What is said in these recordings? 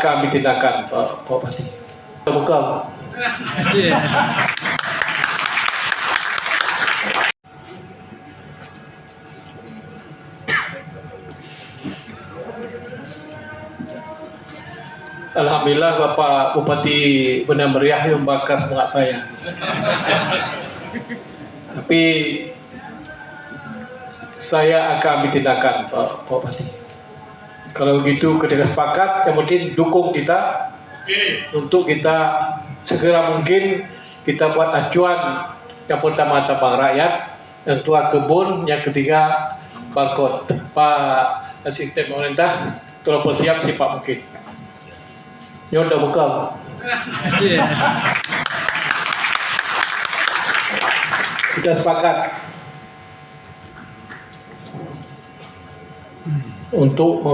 akan ambil tindakan, Pak Bupati. Bukan. Alhamdulillah Bapak Bupati benar meriah membakar semangat saya. Tapi saya akan ambil tindakan, Pak Bupati. Kalau begitu ketika sepakat, yang penting dukung kita untuk kita segera mungkin kita buat acuan yang pertama tambang rakyat, yang kedua kebun, yang ketiga balkon. Pak Asisten Pemerintah, tolong persiap secepat mungkin. Ya udah buka. Kita sepakat untuk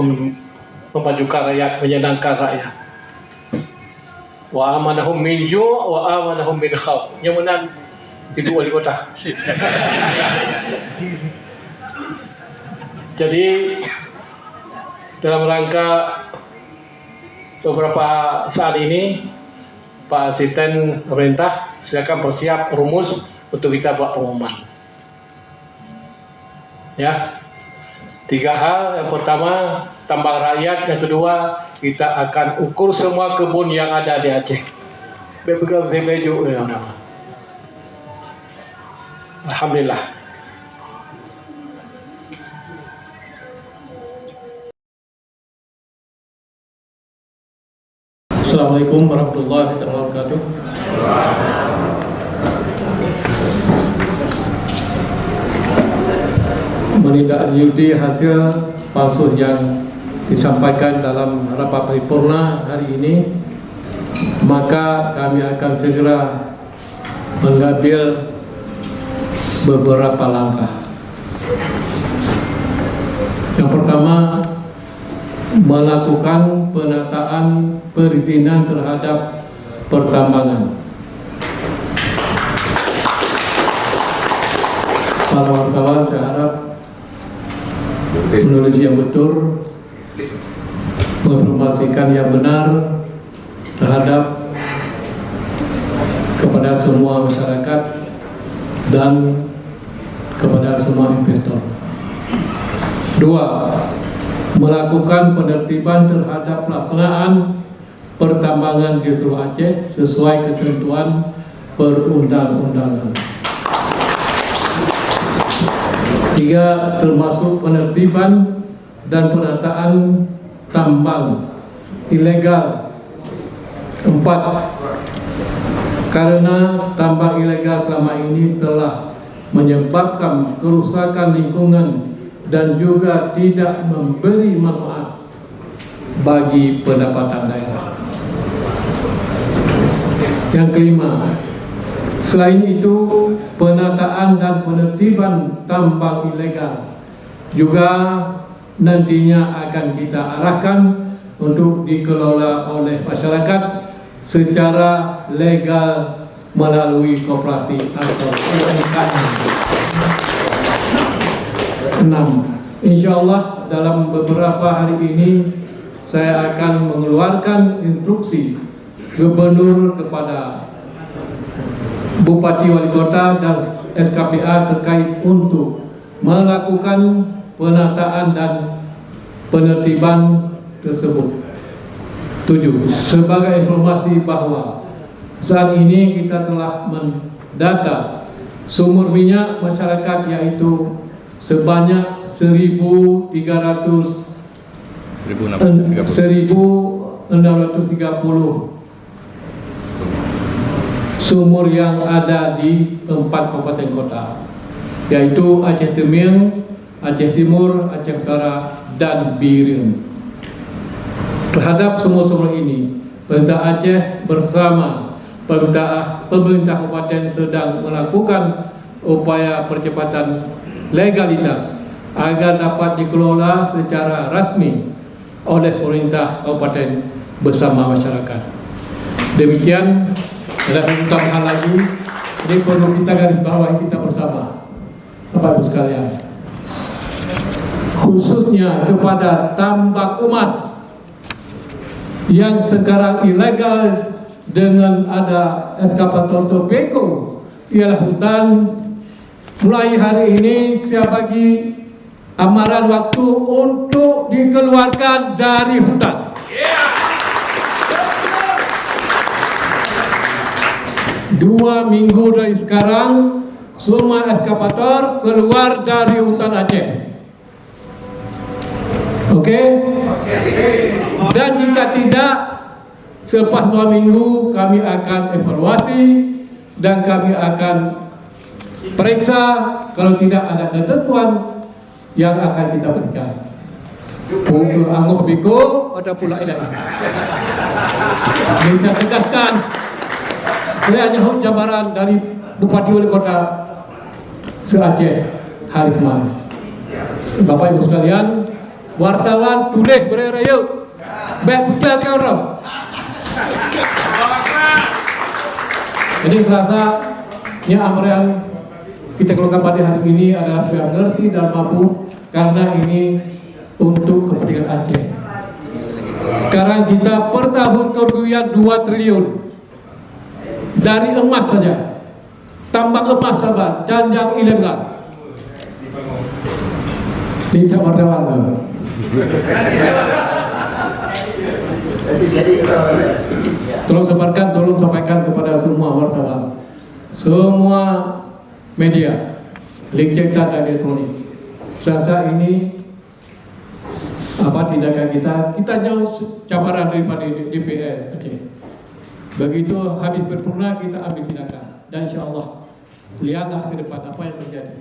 memajukan rakyat, menyenangkan rakyat. Wa amanahum min ju' wa amanahum min khauf. Yang menang Ibu Wali Kota. Jadi dalam rangka beberapa saat ini, Pak Asisten Pemerintah silakan bersiap rumus untuk kita buat pengumuman. Ya, 3 hal. Yang pertama tambang rakyat, yang kedua kita akan ukur semua kebun yang ada di Aceh. Beberapa sebeju, alhamdulillah. Assalamualaikum warahmatullahi wabarakatuh. Menindaklanjuti hasil pansus yang disampaikan dalam rapat paripurna hari ini, maka kami akan segera mengambil beberapa langkah. Yang pertama, melakukan penataan perizinan terhadap pertambangan. Para wartawan, saya harap menulis yang betul, menginformasikan yang benar terhadap kepada semua masyarakat dan kepada semua investor. 2. Melakukan penertiban terhadap pelaksanaan pertambangan di seluruh Aceh sesuai ketentuan perundang-undangan. 3. Termasuk penertiban dan penataan tambang ilegal. 4. Karena tambang ilegal selama ini telah menyebabkan kerusakan lingkungan dan juga tidak memberi manfaat bagi pendapatan daerah. Yang kelima, selain itu penataan dan penertiban tambang ilegal juga nantinya akan kita arahkan untuk dikelola oleh masyarakat secara legal melalui koperasi atau UMKM. 6. Insya Allah dalam beberapa hari ini saya akan mengeluarkan instruksi gubernur kepada Bupati Wali Kota dan SKPA terkait untuk melakukan penataan dan penertiban tersebut. 7. Sebagai informasi bahwa saat ini kita telah mendata sumur minyak masyarakat yaitu sebanyak 1.630 sumur yang ada di 4 kabupaten kota, yaitu Aceh Temil, Aceh Timur, Aceh Utara, dan Biren. Terhadap semua sumur ini, pemerintah Aceh bersama pemerintah kabupaten sedang melakukan upaya percepatan legalitas agar dapat dikelola secara rasmi oleh pemerintah kabupaten bersama masyarakat. Demikian, ada tambahan lagi, ini perlu kita garis bawahi kita bersama, Bapak Ibu sekalian, khususnya kepada tambak emas. yang sekarang ilegal dengan ada eskavator Tobago ialah hutan. Mulai hari ini saya bagi amaran waktu untuk dikeluarkan dari hutan. 2 minggu dari sekarang semua eskavator keluar dari hutan Aceh. Oke? Dan jika tidak, selepas 2 minggu kami akan evaluasi dan kami akan periksa kalau tidak ada ketentuan yang akan kita berikan. Untuk Anggoh Biko ada pula ini. Ini saya tegaskan, saya hanya jabaran dari Bupati Wali Kota se-Aceh hari kemarin. Bapak Ibu sekalian, wartawan tulis berereyuk, baik betul ke orang. Jadi serasa ya amrian kita keluarkan pada hari ini adalah sudah mengerti dan mampu, karena ini untuk kepentingan Aceh. Sekarang kita per tahun kerugian 2 triliun dari emas saja, tambang emas saja dan yang ilegal. Tidak wartawan. Tolong sebarkan, tolong sampaikan kepada semua wartawan, semua media, link cetak dan elektronik. Sasa ini tindakan kita jauh cabaran daripada DPR Aceh. Begitu habis berpurna kita ambil tindakan, dan insya Allah lihatlah ke depan apa yang terjadi.